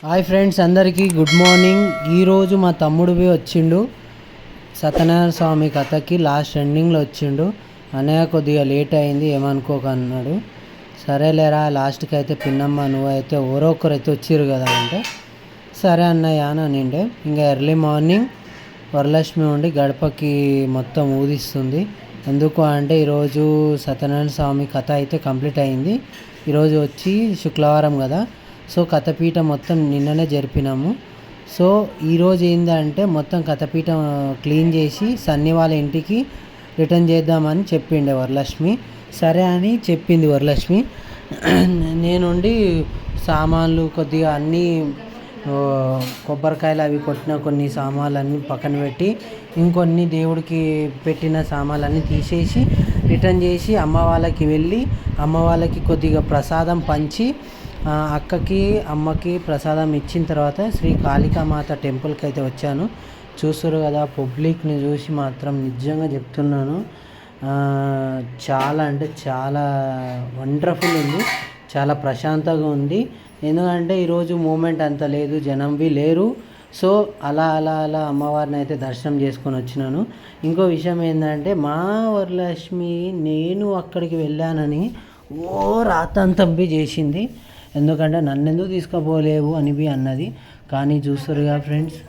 Hi friends, అందరికీ good morning. ఈరోజు మా తమ్ముడివి వచ్చిండు సత్యనారాయణ స్వామి కథకి లాస్ట్ ఎండింగ్లో వచ్చిండు. అన్నయ్య కొద్దిగా లేట్ అయింది ఏమనుకోక అన్నాడు. సరేలేరా లాస్ట్కి అయితే పిన్నమ్మ నువ్వు అయితే ఎవరో ఒకరు అయితే వచ్చిర్రు కదా అంటే సరే అన్నయ్య అని అనిండే. ఇంకా ఎర్లీ మార్నింగ్ వరలక్ష్మి ఉండి గడపకి మొత్తం ఊదిస్తుంది. ఎందుకు అంటే ఈరోజు సత్యనారాయణ స్వామి కథ అయితే కంప్లీట్ అయింది. ఈరోజు వచ్చి శుక్రవారం కదా, సో కథపీఠం మొత్తం నిన్ననే జరిపినాము. సో ఈరోజు ఏంటంటే మొత్తం కథపీఠం క్లీన్ చేసి సన్ని వాళ్ళ ఇంటికి రిటర్న్ చేద్దామని చెప్పిండే వరలక్ష్మి. సరే అని చెప్పింది వరలక్ష్మి. నేనుండి సామాన్లు కొద్దిగా అన్నీ కొబ్బరికాయలు అవి కొట్టిన కొన్ని సామాన్లన్నీ పక్కన పెట్టి ఇంకొన్ని దేవుడికి పెట్టిన సామాన్లన్నీ తీసేసి రిటర్న్ చేసి అమ్మ వాళ్ళకి వెళ్ళి అమ్మ వాళ్ళకి కొద్దిగా ప్రసాదం పంచి అక్కకి అమ్మకి ప్రసాదం ఇచ్చిన తర్వాత శ్రీ కాళికామాత టెంపుల్కి అయితే వచ్చాను. చూస్తారు కదా పబ్లిక్ని చూసి మాత్రం నిజంగా చెప్తున్నాను, చాలా అంటే చాలా వండర్ఫుల్ ఉంది, చాలా ప్రశాంతంగా ఉంది. ఎందుకంటే ఈరోజు మూమెంట్ అంత లేదు, జనంవి లేరు. సో అలా అలా అలా అమ్మవారిని అయితే దర్శనం చేసుకొని వచ్చినాను. ఇంకో విషయం ఏంటంటే మా వరలక్ష్మి నేను అక్కడికి వెళ్ళానని ఓ రాతంతంబి చేసింది. ఎందుకంటే నన్నెందుకు తీసుకుపోలేవు అనివి అన్నది. కానీ చూస్తారుగా ఫ్రెండ్స్,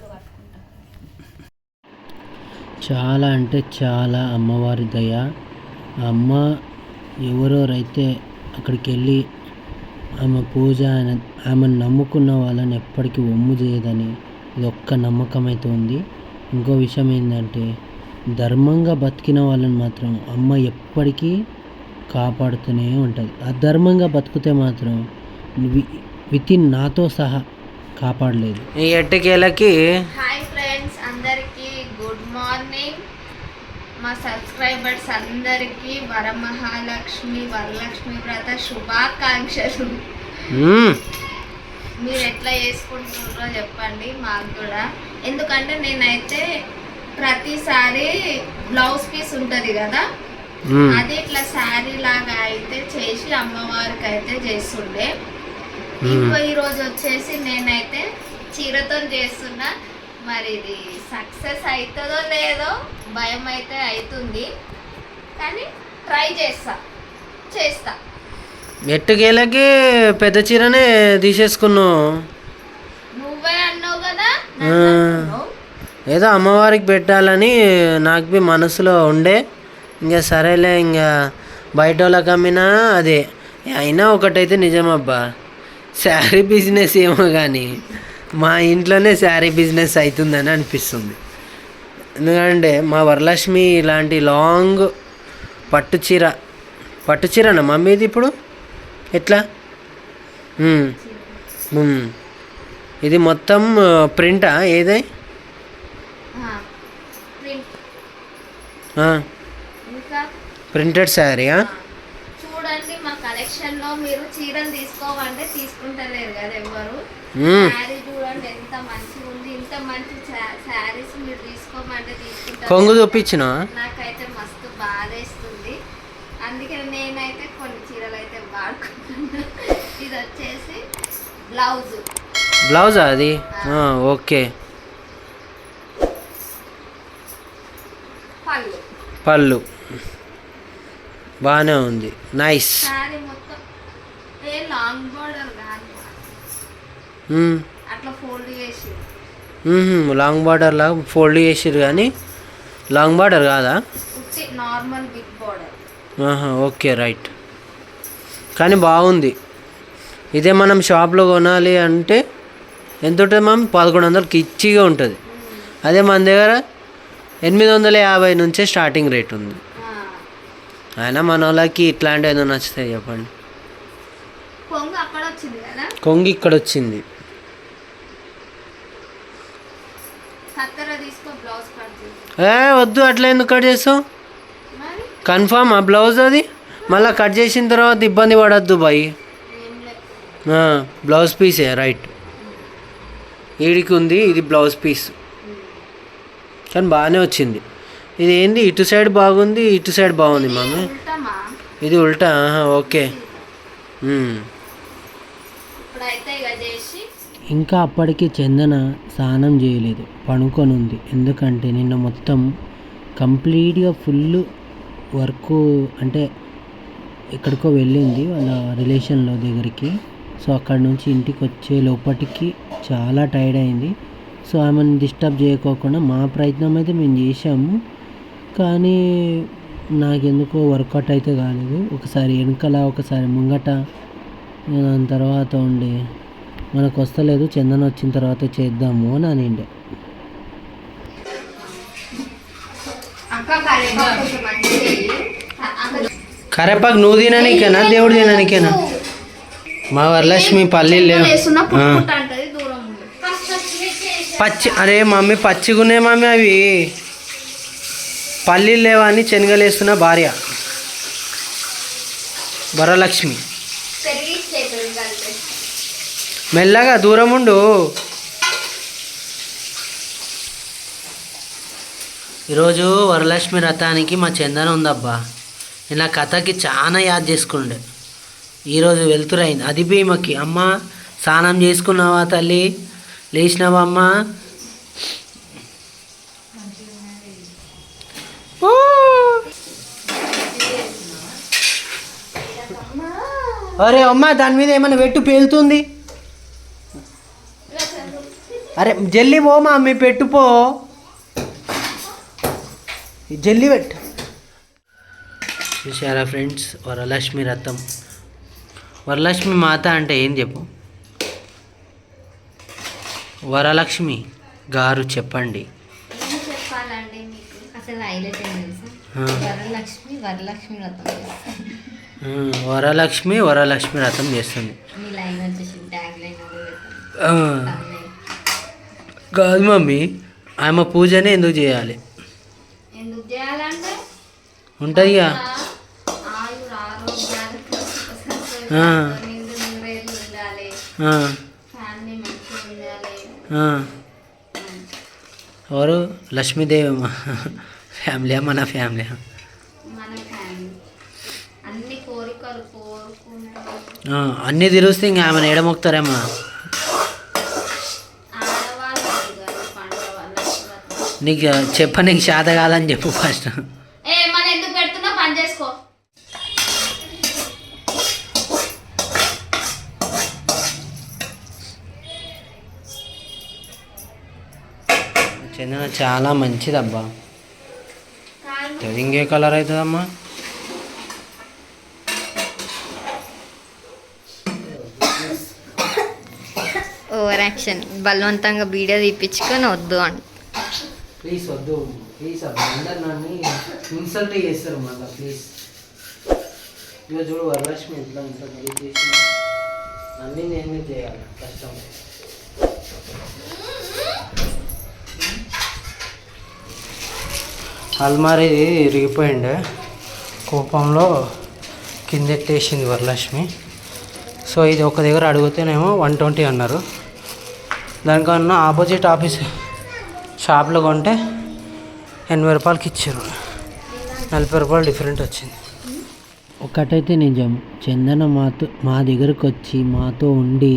చాలా అంటే చాలా అమ్మవారి దయ. అమ్మ ఎవరెవరైతే అక్కడికి వెళ్ళి ఆమె పూజ ఆమెను నమ్ముకున్న వాళ్ళని ఎప్పటికీ ఒమ్ము చేయదని ఇది ఒక్క నమ్మకం అయితే ఉంది. ఇంకో విషయం ఏంటంటే ధర్మంగా బతికిన వాళ్ళని మాత్రం అమ్మ ఎప్పటికీ కాపాడుతూనే ఉంటుంది. అధర్మంగా బతికితే మాత్రం వితిన్ నాతో సహా కాపాడలేదు. ఈ ఎట్టకేలకి హాయ్ ఫ్రెండ్స్, అందరికీ గుడ్ మార్నింగ్. మా సబ్స్క్రైబర్స్ అందరికీ వరలక్ష్మి వ్రత శుభాకాంక్షలు. మీరు ఎట్లా చేసుకుంటున్నారో చెప్పండి మాకు కూడా. ఎందుకంటే నేనైతే ప్రతిసారి బ్లౌజ్ పీస్ ఉంటుంది కదా, అది ఇట్లా శారీ లాగా అయితే చేసి అమ్మవారికి అయితే చేస్తుండే. ఇంకో ఈరోజు వచ్చేసి నేనైతే చీరతో చేస్తున్నా. మరి ఇది సక్సెస్ అవుతుందో లేదో భయం అయితే అవుతుంది, కానీ ట్రై చేస్తా. ఎట్టుకేలకి పెద్ద చీరనే తీసేసుకున్నావు. నువ్వే అన్నావు కదా, ఏదో అమ్మవారికి పెట్టాలని నాకు మనసులో ఉండే. ఇంకా సరేలే, ఇంకా బయట వాళ్ళకి అమ్మినా అదే. అయినా ఒకటైతే నిజమబ్బా, శారీ బిజినెస్ ఏమో కానీ మా ఇంట్లోనే శారీ బిజినెస్ అవుతుందని అనిపిస్తుంది. ఎందుకంటే మా వరలక్ష్మి ఇలాంటి లాంగ్ పట్టు చీరనా మమ్మీది ఇప్పుడు ఎట్లా? ఇది మొత్తం ప్రింటా ఏదే? ప్రింటెడ్ శారీయా? చూడండి మా కలెక్షన్ లో మీరు చీరలు తీసుకోవాలంటే తీసుకుంటలేరు కదా ఎవరు. శారీ చూడండి ఎంత మంచిగా ఉంది. ఇంత మంచి శారీస్ మీరు తీసుకోమంటే తీసుకుంటారు. కొంగు చూపించిన నాకైతే మస్తు బాధేస్తుంది. అందుకే నేనైతే కొన్ని చీరలు అయితే వాడుకుంటున్నా. ఇది వచ్చేసి బ్లౌజా అది? ఓకే. పళ్ళు బాగానే ఉంది, నైస్. శారీ మొత్తం లాంగ్ బార్డర్ కాదు, అట్లా ఫోల్డ్ చేసి లాంగ్ బార్డర్ లాగా ఫోల్డ్ చేసిరు, కానీ లాంగ్ బార్డర్ కాదా? Normal big border. Okay right. కానీ బాగుంది. ఇదే మనం షాప్లో కొనాలి అంటే ఎంత ఉంటుంది మ్యామ్? 1100కి ఇచ్చిగా ఉంటుంది. అదే మన దగ్గర 850 నుంచే స్టార్టింగ్ రేట్ ఉంది. అయినా మన వాళ్ళకి ఇట్లాంటి ఏదో నచ్చుతాయి చెప్పండి. కొంగు ఇక్కడ వచ్చింది. వద్దు, అట్లా ఎందుకు కట్ చేస్తావు? కన్ఫామ్ ఆ బ్లౌజ్ అది మళ్ళీ కట్ చేసిన తర్వాత ఇబ్బంది పడద్దు బాయ్. బ్లౌజ్ పీసే రైట్. వీడికి ఉంది ఇది బ్లౌజ్ పీస్, కానీ బాగానే వచ్చింది. ఇది ఏంది ఇటు సైడ్ బాగుంది, ఇటు సైడ్ బాగుంది మమ్మీ. ఇది ఉల్టా? ఓకే. ఇంకా అప్పటికి చందన స్నానం చేయలేదు, పడుకొని ఉంది. ఎందుకంటే నిన్న మొత్తం కంప్లీట్గా ఫుల్ వర్క్, అంటే ఎక్కడికో వెళ్ళింది వాళ్ళ రిలేషన్లో దగ్గరికి. సో అక్కడ నుంచి ఇంటికి వచ్చే లోపటికి చాలా టైర్డ్ అయింది. సో ఆమెను డిస్టర్బ్ చేయకోకుండా మా ప్రయత్నం అయితే మేము చేసాము, కానీ నాకెందుకో వర్కౌట్ అయితే కాలేదు. ఒకసారి వెనకల ఒకసారి ముంగట, దాని తర్వాత ఉండి మనకు వస్తలేదు, చందన వచ్చిన తర్వాత చేద్దాము అని అనిండే. కరేపాకు నువ్వు తిననికేనా దేవుడు తిననికేనా? మా వరలక్ష్మి పల్లీలు లేవు. పచ్చి, అరే మమ్మీ పచ్చిగున్నాయి మమ్మీ అవి. పల్లీలు లేవని శనగలు వేస్తున్న భార్య వరలక్ష్మి. మెల్లగా దూరం ఉండు. ఈరోజు వరలక్ష్మి రథానికి మా చందన ఉందబ్బా. ఇలా కథకి చాలా యాద్ చేసుకుండే. ఈరోజు వెళ్తురైంది అది భీమకి. అమ్మ స్నానం చేసుకున్నావా తల్లి, లేచినావా అమ్మ? అరే అమ్మ దాని మీద ఏమైనా పెట్టు పేలుతుంది. అరే జల్లి పో మమ్మీ, పెట్టుపో, జల్లి పెట్టు. చూసారా ఫ్రెండ్స్, వరలక్ష్మి రథం. వరలక్ష్మి మాత అంటే ఏం చెప్పు? వరలక్ష్మి గారు చెప్పండి. చెప్పాలండి మీకు అసలు హైలైట్ ఏం తెలుసా? వరలక్ష్మి వరలక్ష్మి రథం చేస్తుంది. వరలక్ష్మి వరలక్ష్మి రథం చేస్తుంది. మీ లైన్ వచ్చేసి ట్యాగ్ లైన్ కాదు మమ్మీ, ఆమె పూజనే ఎందుకు చేయాలి? ఎందుకు చేయాలంటే ఉంటుంది ఇక. ఆయుర ఆరోగ్యాలు ఉండాలి, ఫ్యామిలీ మంచిగా ఉండాలి. ఎవరు? లక్ష్మీదేవి ఫ్యామిలీ, మన ఫ్యామిలీ, మన ఫ్యామిలీ అన్ని కోరికలు కోరుకుంటారు. అన్నీ తిరుస్తే ఇంకా ఆమెను ఎడమొక్తారేమ్మా. నీకు నీకు శాత కాదని చెప్పు ఫస్ట్. మన ఎందుకు పెడుతున్నా పని చేసుకో. చందన చాలా మంచిదబ్బా. ఇంకే కలర్ అవుతుందమ్మా? ఓవర్ యాక్షన్, బలవంతంగా వీడియో తీపించుకొని వద్దు అంట. ప్లీజ్ వద్దు, ప్లీజ్ అబ్బా. అందరు నన్ను ఇన్సల్ట్ చేస్తారు మళ్ళీ, ప్లీజ్. ఇక చూడు వరలక్ష్మి ఇంట్లో ఇంట్లో గెలి చేసిన అన్నీ నేనే చేయాలి, కష్టం. అల్మారీ ఇరిగిపోయిండే, కోపంలో కిందెట్టేసింది వరలక్ష్మి. సో ఇది ఒక దగ్గర అడిగితేనేమో 120 అన్నారు. దానికన్నా ఆపోజిట్ ఆఫీస్ షాప్లో కొంటే 80 రూపాయలకి ఇచ్చారు. 40 రూపాయలు డిఫరెంట్ వచ్చింది. ఒకటైతే నిజం, చందన మా దగ్గరకు వచ్చి మాతో ఉండి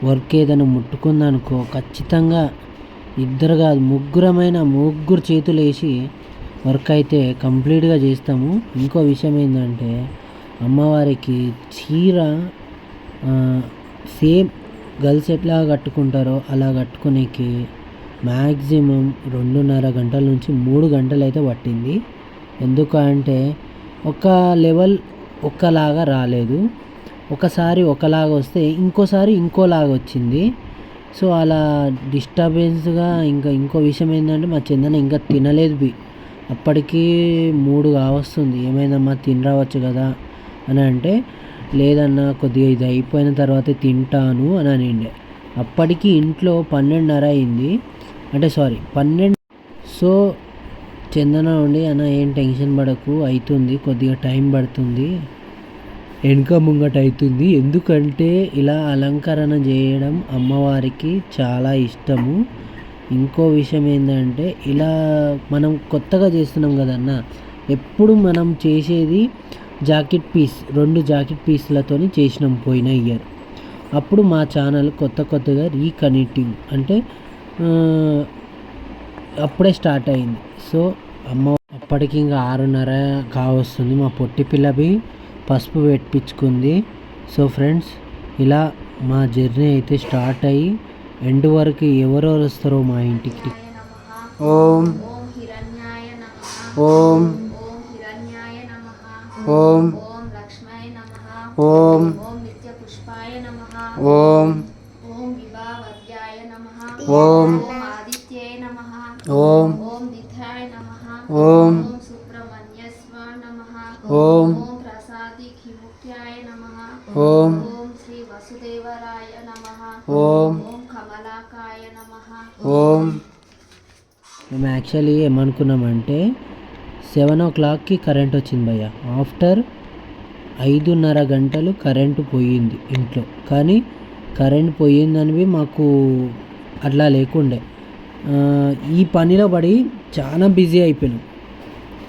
వర్క్ ఏదైనా ముట్టుకుందనుకో, ఖచ్చితంగా ఇద్దరు కాదు ముగ్గురు చేతులు వేసి వర్క్ అయితే కంప్లీట్గా చేస్తాము. ఇంకో విషయం ఏంటంటే, అమ్మవారికి చీర సేమ్ గర్ల్స్ ఎట్లా కట్టుకుంటారో అలా కట్టుకునేకి మ్యాక్సిమం 2.5 గంటల నుంచి 3 గంటలు అయితే పట్టింది. ఎందుకంటే ఒక లెవెల్ ఒకలాగా రాలేదు, ఒకసారి ఒకలాగా వస్తే ఇంకోసారి ఇంకోలాగా వచ్చింది. సో అలా డిస్టర్బెన్స్గా. ఇంకో విషయం ఏంటంటే, మా చందన ఇంకా తినలేదు. అప్పటికి 3 కావస్తుంది. ఏమైందమ్మా తినరావచ్చు కదా అని అంటే, లేదన్నా కొద్దిగా ఇది అయిపోయిన తర్వాతే తింటాను అని అనిండే. అప్పటికి ఇంట్లో 12:30 అయింది, అంటే 12. సో చందన ఉండి, అన్న ఏం టెన్షన్ పడకు, అవుతుంది, కొద్దిగా టైం పడుతుంది, వెనుక ముంగట అవుతుంది. ఎందుకంటే ఇలా అలంకరణ చేయడం అమ్మవారికి చాలా ఇష్టము. ఇంకో విషయం ఏంటంటే, ఇలా మనం కొత్తగా చేస్తున్నాం కదన్న, ఎప్పుడు మనం చేసేది జాకెట్ పీస్, 2 జాకెట్ పీస్లతో చేసినాం పోయిన ఇయర్. అప్పుడు మా ఛానల్ కొత్తగా రీకనెక్టింగ్ అంటే అప్పుడే స్టార్ట్ అయింది. సో అమ్మ అప్పటికి ఇంకా 6:30 కావస్తుంది. మా పొట్టి పిల్లవి పసుపు పెట్టించుకుంది. సో ఫ్రెండ్స్, ఇలా మా జర్నీ అయితే స్టార్ట్ అయ్యి ఎండ్ వరకు ఎవరెవరు వస్తారో మా ఇంటికి. ఓం ఓం హిరణ్యాయ నమః. ఓం ఓం హిరణ్యాయ నమః. ఓం ఓం లక్ష్మాయ నమః. ఓం ఓం నిత్య పుష్పాయ నమః. ఓం ఓం విభావద్యాయ నమః. ఓం ఓం ఆదిత్యాయ నమః. ఓం ఓం దిత్యాయ నమః. ఓం ఓం సుబ్రహ్మణ్యస్వ నమః. ఓం ఓం ప్రసాది కిముఖ్యాయ నమః. ఓం ఓం శ్రీ వసుదేవరాయ నమః. ఓం ఓం కమలాకాయ నమః. ఓం. మేము యాక్చువల్లీ ఏమనుకున్నామంటే 7 o'clockకి కరెంట్ వచ్చింది భయ్య. ఆఫ్టర్ 5:30 గంటలు కరెంటు పోయింది ఇంట్లో. కానీ కరెంట్ పోయిందనివి మాకు అట్లా లేకుండే. ఈ పనిలో పడి చాలా బిజీ అయిపోయినాం.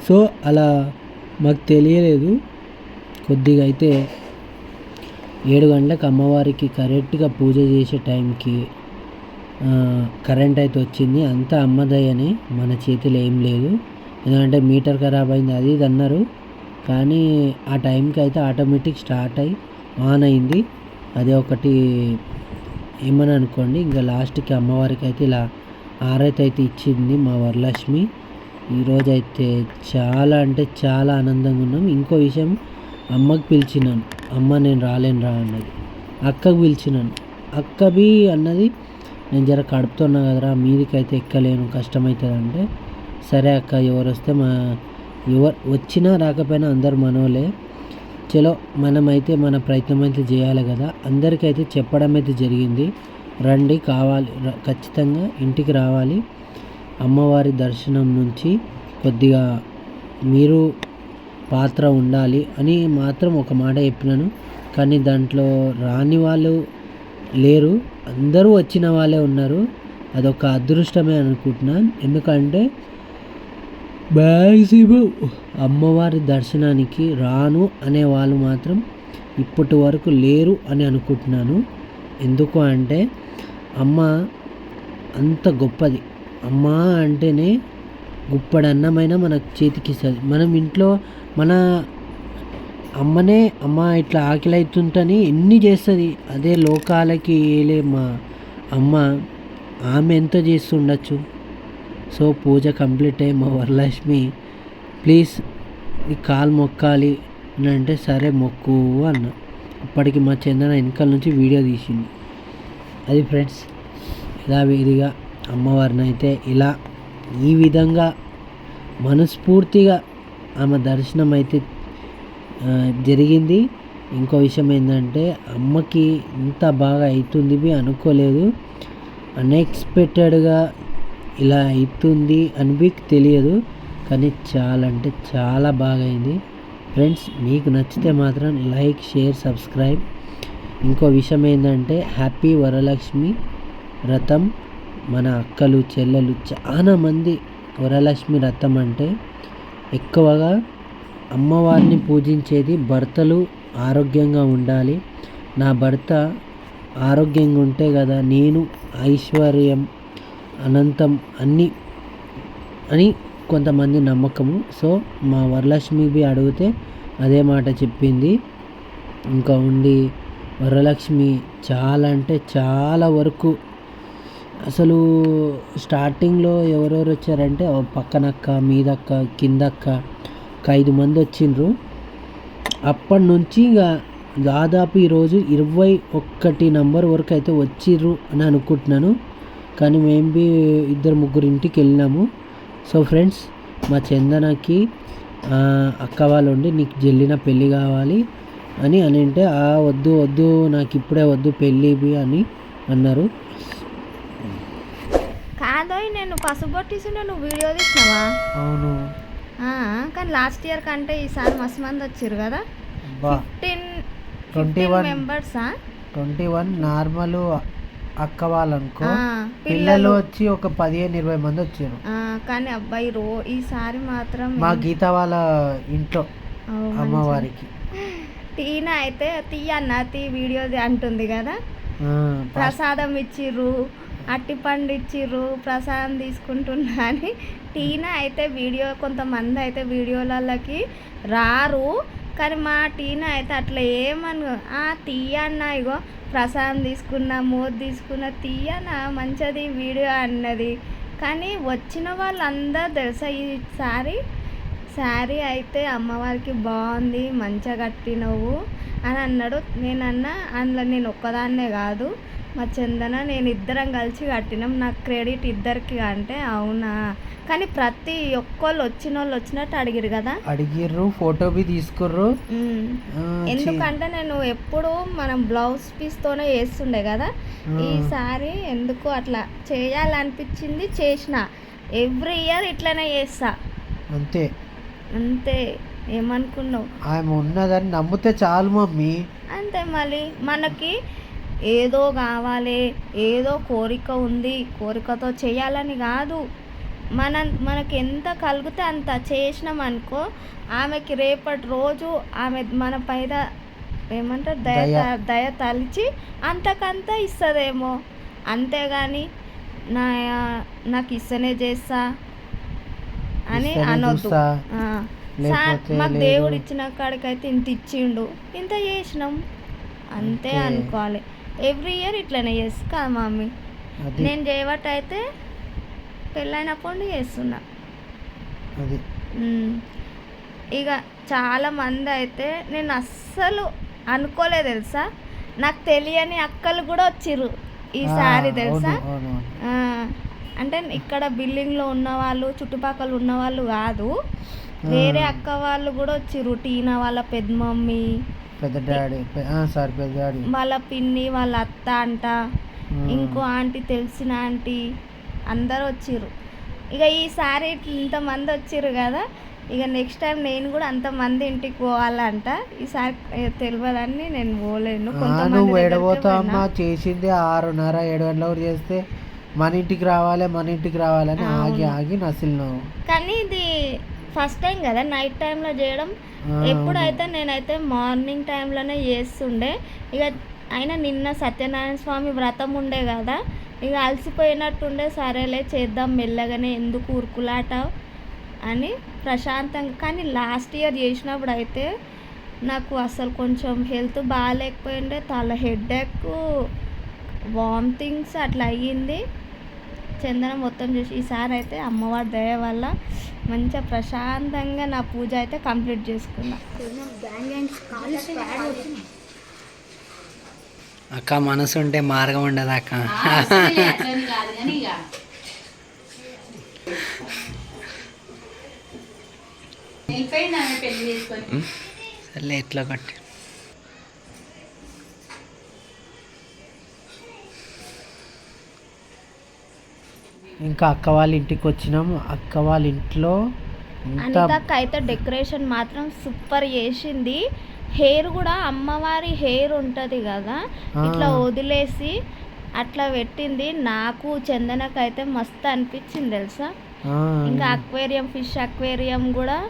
సో అలా మాకు తెలియలేదు. కొద్దిగా అయితే 7 గంటలకు అమ్మవారికి కరెక్ట్గా పూజ చేసే టైంకి కరెంట్ అయితే వచ్చింది. అంతా అమ్మదయ్యనే, మన చేతిలో ఏం లేదు. ఎందుకంటే మీటర్ ఖరాబ్ అయింది అది ఇది అన్నారు. కానీ ఆ టైంకి అయితే ఆటోమేటిక్ స్టార్ట్ అయ్యి ఆన్ అయింది. అదే ఒకటి ఏమని అనుకోండి. ఇంకా లాస్ట్కి అమ్మవారికి అయితే ఇలా హారతి అయితే ఇచ్చింది మా వరలక్ష్మి. ఈరోజు అయితే చాలా అంటే చాలా ఆనందంగా ఉన్నాం. ఇంకో విషయం, అమ్మకి పిలిచినాను. అమ్మ నేను రాలేను రా అన్నది. అక్కకు పిలిచినాను. అక్కబి అన్నది నేను జర కడుపుతున్నా కదరా, మీదికి అయితే ఎక్కలేను, కష్టమవుతుంది అంటే, సరే అక్క ఎవరు వస్తే ఎవరు వచ్చినా రాకపోయినా అందరు మనోలే, చలో మనమైతే మన ప్రయత్నం అయితే చేయాలి కదా. అందరికైతే చెప్పడం అయితే జరిగింది. రండి, కావాలి, ఖచ్చితంగా ఇంటికి రావాలి, అమ్మవారి దర్శనం నుంచి కొద్దిగా మీరు పాత్ర ఉండాలి అని మాత్రం ఒక మాట చెప్పినాను. కానీ దాంట్లో రాని వాళ్ళు లేరు, అందరూ వచ్చిన వాళ్ళే ఉన్నారు. అదొక అదృష్టమే అనుకుంటున్నాను. ఎందుకంటే మ్యాక్సిమం అమ్మవారి దర్శనానికి రాను అనే వాళ్ళు మాత్రం ఇప్పటి వరకు లేరు అని అనుకుంటున్నాను. ఎందుకు అంటే అమ్మ అంత గొప్పది. అమ్మ అంటేనే గుప్పడి అన్నమైన మన చేతికి ఇస్తుంది. మనం ఇంట్లో మన అమ్మనే అమ్మ ఇట్లా ఆకలి అవుతుంటని ఎన్ని చేస్తుంది. అదే లోకాలకి ఏలే మా అమ్మ, ఆమె ఎంత చేస్తుండొచ్చు. సో పూజ కంప్లీట్ అయ్యి మా వరలక్ష్మి ప్లీజ్ నీ కాలు మొక్కాలి అని అంటే, సరే మొక్కు అన్న. అప్పటికి మా చందన వెనకాల నుంచి వీడియో తీసింది. అది ఫ్రెండ్స్, యథావిధిగా అమ్మవారిని అయితే ఇలా ఈ విధంగా మనస్ఫూర్తిగా ఆమె దర్శనం అయితే జరిగింది. ఇంకో విషయం ఏంటంటే అమ్మకి ఇంత బాగా అవుతుంది అనుకోలేదు. అన్ఎక్స్పెక్టెడ్గా ఇలా అవుతుంది అని మీకు తెలియదు. కానీ చాలా అంటే చాలా బాగా అయింది. ఫ్రెండ్స్, మీకు నచ్చితే మాత్రం లైక్, షేర్, సబ్స్క్రైబ్. ఇంకో విషయం ఏంటంటే హ్యాపీ వరలక్ష్మి వ్రతం. మన అక్కలు చెల్లెలు చాలామంది వరలక్ష్మి వ్రతం అంటే ఎక్కువగా అమ్మవారిని పూజించేది భర్తలు ఆరోగ్యంగా ఉండాలి. నా భర్త ఆరోగ్యంగా ఉంటే కదా నేను ఐశ్వర్యం అనంతం అన్నీ అని కొంతమంది నమ్మకము. సో మా వరలక్ష్మివి అడిగితే అదే మాట చెప్పింది. ఇంకా ఉండి వరలక్ష్మి చాలా అంటే చాలా వరకు అసలు స్టార్టింగ్లో ఎవరెవరు వచ్చారంటే పక్కనక్క, మీదక్క, కిందక్క, ఒక 5 మంది వచ్చిండ్రు. అప్పటి నుంచి ఇక దాదాపు ఈరోజు 21 నంబర్ వరకు అయితే వచ్చిర్రు అని అనుకుంటున్నాను. కానీ మేము 2-3 ఇంటికి వెళ్ళినాము. సో ఫ్రెండ్స్, మా చందనకి అక్క వాళ్ళు ఉండి నీకు జల్లిన పెళ్ళి కావాలి అని అంటే, వద్దు వద్దు నాకు ఇప్పుడే వద్దు పెళ్ళి అని అన్నారు. కాదోయ్, నేను పసుపు కొట్టేసిండే నువ్వు వీడియో తీసినావా? అవును. కానీ లాస్ట్ ఇయర్ కంటే ఈసారి మస్తు మంది వచ్చారు కదా. 21 మెంబర్సా? 21 నార్మల్ అక్క వాళ్ళు అనుకో. పిల్లలు వచ్చి ఒక 15-20 మంది వచ్చారు. కానీ అబ్బాయి ఈసారి మాత్రం మా గీత వాళ్ళ ఇంట్లో అమ్మవారికి టీనా అయితే తీయన్న తీ వీడియో అంటుంది కదా, ఆ, ప్రసాదం ఇచ్చిర్రు, అట్టిపండు ఇచ్చిర్రు, ప్రసాదం తీసుకుంటున్నా అని. టీనా అయితే వీడియో, కొంతమంది అయితే వీడియోలకి రారు, కానీ మా టీనా అయితే అట్లా ఏమను, తీయన్న ఇగో ప్రసాదం తీసుకున్నా, మోద్ తీసుకున్నా, తీయన్న మంచిది వీడియో అన్నది. కానీ వచ్చిన వాళ్ళందరూ తెలుసా ఈసారి శారీ అయితే అమ్మవారికి బాగుంది, మంచిగా కట్టినవు అని అన్నాడు. నేనన్నా అందులో నేను ఒక్కదాన్నే కాదు, మా చందన నేను ఇద్దరం కలిసి కట్టినాం, నాకు క్రెడిట్ ఇద్దరికి అంటే అవునా. కానీ ప్రతి ఒక్కళ్ళు వచ్చినట్టు అడిగిరు కదా, అడిగిర్రు, ఫోటో బి తీసుకుర్రు. ఎందుకంటే నేను ఎప్పుడు మనం బ్లౌజ్ పీస్తోనే వేస్తుండే కదా, ఈసారి ఎందుకు అట్లా చేయాలనిపించింది, చేసిన. ఎవ్రీ ఇయర్ ఇట్లనే చేస్తా, అంతే. ఏమనుకున్నావు, ఆమె ఉన్నదని నమ్మితే చాలు మమ్మీ. అంతే. మళ్ళీ మనకి ఏదో కావాలి, ఏదో కోరిక ఉంది, కోరికతో చేయాలని కాదు, మనకి ఎంత కలిగితే అంత చేసినాం అనుకో, ఆమెకి రేపటి రోజు ఆమె మన పైన ఏమంటారు దయ తలిచి అంతకంత ఇస్తుందేమో. అంతేగాని నాకు ఇస్తనే చేస్తా అని అనొద్దు. మాకు దేవుడు ఇచ్చిన కాడికైతే ఇంత ఇచ్చిండు, ఇంత చేసినాం, అంతే అనుకోవాలి. ఎవ్రీ ఇయర్ ఇట్లనే చేస్తా మమ్మీ. నేను చేయబట్టయితే పెళ్ళైనప్పుడు చేస్తున్నా. ఇక చాలామంది అయితే నేను అస్సలు అనుకోలేదు తెలుసా, నాకు తెలియని అక్కలు కూడా వచ్చిర్రు ఈసారి తెలుసా. అంటే ఇక్కడ బిల్డింగ్లో ఉన్నవాళ్ళు, చుట్టుపక్కల ఉన్నవాళ్ళు కాదు, వేరే అక్క వాళ్ళు కూడా వచ్చిర్రు. టీనా వాళ్ళ పెద్ద మమ్మీ, పెద్ద డాడీ, వాళ్ళ పిన్ని, వాళ్ళ అత్త అంట, ఇంకో ఆంటీ, తెలిసిన ఆంటీ, అందరూ వచ్చిర్రు. ఇక ఈసారి ఇంతమంది వచ్చిర్రు కదా, ఇక నెక్స్ట్ టైం నేను కూడా అంతమంది ఇంటికి పోవాలంట. ఈసారి తెలియదని నేను పోలేను. నువ్వు ఎడబోతావమ్మా, చేసింది 6:30 7 గంటల చేస్తే మన ఇంటికి రావాలని ఆగి నసిలినావు. కానీ ఇది ఫస్ట్ టైం కదా నైట్ టైంలో చేయడం. ఎప్పుడైతే నేనైతే మార్నింగ్ టైంలోనే చేస్తుండే. ఇక అయినా నిన్న సత్యనారాయణ స్వామి వ్రతం ఉండే కదా, ఇక అలసిపోయినట్టుండే, సరేలే చేద్దాం మెల్లగానే, ఎందుకు ఊరుకులాట అని ప్రశాంతంగా. కానీ లాస్ట్ ఇయర్ చేసినప్పుడు అయితే నాకు అసలు కొంచెం హెల్త్ బాగాలేకపోయిండే, తల హెడేక్, వామిటింగ్స్ అట్లా అయ్యింది. చందన మొత్తం చూసి ఈసారి అయితే అమ్మవారి దయ వల్ల మంచిగా ప్రశాంతంగా నా పూజ అయితే కంప్లీట్ చేసుకున్నా. అక్క మనసు ఉంటే మార్గం ఉండదు అక్క. సర్లే ఎట్లా కట్టి ఇంకా అక్క వాళ్ళ ఇంటికి వచ్చినాము. అక్క వాళ్ళ ఇంట్లో అనితక్క అయితే డెకరేషన్ మాత్రం సూపర్ చేసింది. హెయిర్ కూడా అమ్మవారి హెయిర్ ఉంటుంది కదా, ఇట్లా వదిలేసి అట్లా పెట్టింది. నాకు చందనకైతే మస్తు అనిపించింది తెలుసా. ఇంకా అక్వేరియం, ఫిష్ అక్వేరియం కూడా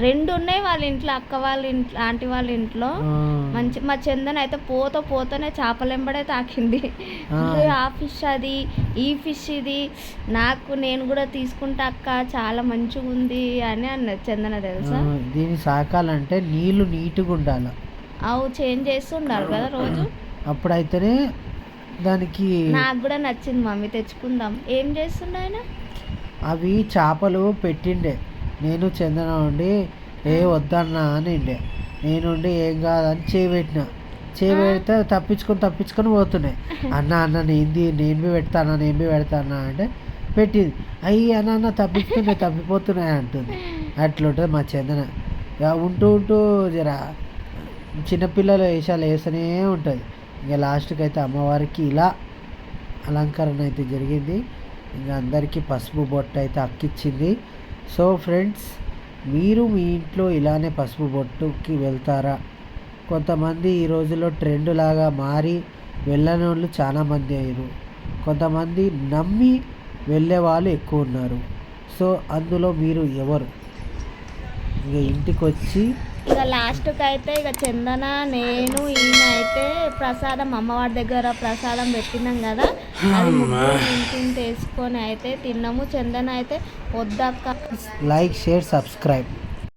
2 ఉన్నాయి వాళ్ళ ఇంట్లో, అక్క వాళ్ళ ఇంట్లో, ఆంటీ వాళ్ళ ఇంట్లో. మంచి మా చందన అయితే పోతనే చేపలెంబడే తాకింది. ఆ ఫిష్ అది, ఈ ఫిష్ ఇది, నేను కూడా తీసుకుంటా అక్క, చాలా మంచిగా ఉంది అని అన్నది చందన తెలుసా. దీన్ని సాకాలంటే నీళ్లు నీట్గా ఉండాలి, అవు చేంజ్ చేస్తూ ఉండాలి కదా రోజు, అప్పుడైతేనే దానికి. నాకు కూడా నచ్చింది మమ్మీ, తెచ్చుకుందాం. ఏం చేస్తుండే ఆయన, అవి చేపలు పెట్టిండే. నేను చందన ఉండి వద్దన్నా అని నేనుండి ఏం కాదని చేయబెడితే తప్పించుకొని పోతున్నాయి. అన్న నేను పెడతానా అంటే పెట్టింది. అన్న తప్పిపోతున్నాయి అంటుంది. అట్లుంటుంది మా చందన. ఉంటూ జర చిన్నపిల్లలు వేషాలు వేస్తూనే ఉంటుంది. ఇంకా లాస్ట్కి అయితే అమ్మవారికి ఇలా అలంకరణ అయితే జరిగింది. ఇంకా అందరికీ పసుపు బొట్టు అయితే అక్కిచ్చింది. సో ఫ్రెండ్స్, మీరు మీ ఇంట్లో ఇలానే పసుపు బొట్టుకి వెళ్తారా? కొంతమంది ఈ రోజుల్లో ట్రెండ్ లాగా మారి వెళ్ళని వాళ్ళు చాలామంది అయ్యారు. కొంతమంది నమ్మి వెళ్ళే వాళ్ళు ఎక్కువ ఉన్నారు. సో అందులో మీరు ఎవరు? ఇక ఇంటికి వచ్చి ఇక లాస్ట్కి అయితే ఇక చందన నేను ఈయన అయితే ప్రసాదం అమ్మవారి దగ్గర ప్రసాదం పెట్టినాం కదా, అది ఇంటింటి వేసుకొని అయితే తిన్నాము. చందన అయితే వద్దక్క లైక్ షేర్ సబ్స్క్రైబ్.